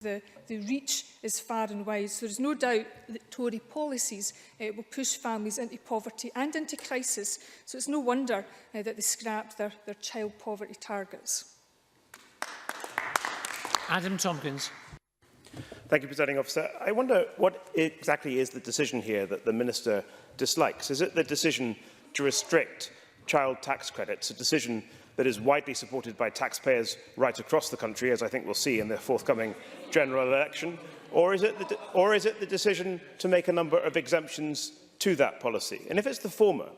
the reach is far and wide. So there is no doubt that Tory policies will push families into poverty and into crisis. So it's no wonder that they scrapped their child poverty targets. Adam Tomkins. Thank you, Presiding Officer. I wonder what exactly is the decision here that the Minister dislikes. Is it the decision to restrict child tax credits, a decision that is widely supported by taxpayers right across the country, as I think we'll see in the forthcoming general election? Or is it the decision to make a number of exemptions to that policy? And if it's the former,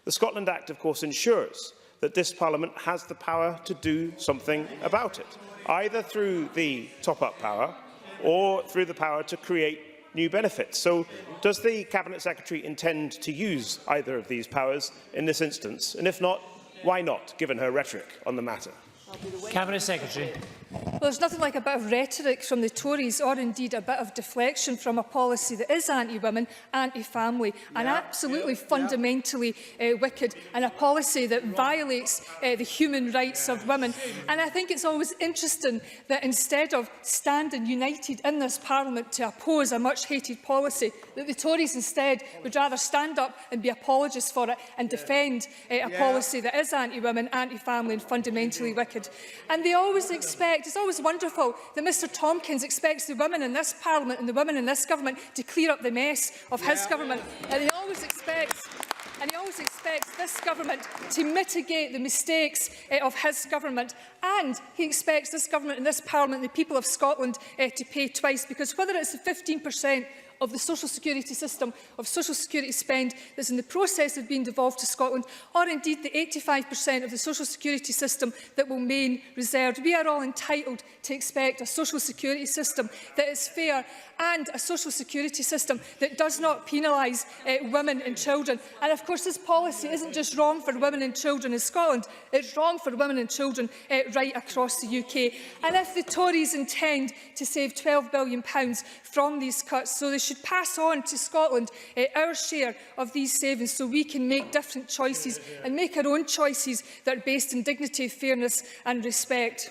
the Scotland Act, of course, ensures that this Parliament has the power to do something about it, either through the top-up power or through the power to create new benefits. So does the Cabinet Secretary intend to use either of these powers in this instance? And if not, why not, given her rhetoric on the matter? Cabinet Secretary. Well, there's nothing like a bit of rhetoric from the Tories, or indeed a bit of deflection from a policy that is anti-women, anti-family, and absolutely fundamentally wicked, and a policy that violates the human rights of women. And I think it's always interesting that instead of standing united in this Parliament to oppose a much-hated policy, that the Tories instead would rather stand up and be apologists for it and defend a policy that is anti-women, anti-family and fundamentally wicked. And they always expect, it's always wonderful that Mr Tomkins expects the women in this Parliament and the women in this government to clear up the mess of his government. And he always expects this government to mitigate the mistakes of his government, and he expects this government and this Parliament and the people of Scotland to pay twice, because whether it's the 15% of the social security system, of social security spend that's in the process of being devolved to Scotland, or indeed the 85% of the social security system that will remain reserved, we are all entitled to expect a social security system that is fair and a social security system that does not penalise women and children. And of course this policy isn't just wrong for women and children in Scotland, it's wrong for women and children right across the UK. And if the Tories intend to save £12 billion from these cuts, so they should pass on to Scotland our share of these savings, so we can make different choices and make our own choices that are based on dignity, fairness and respect.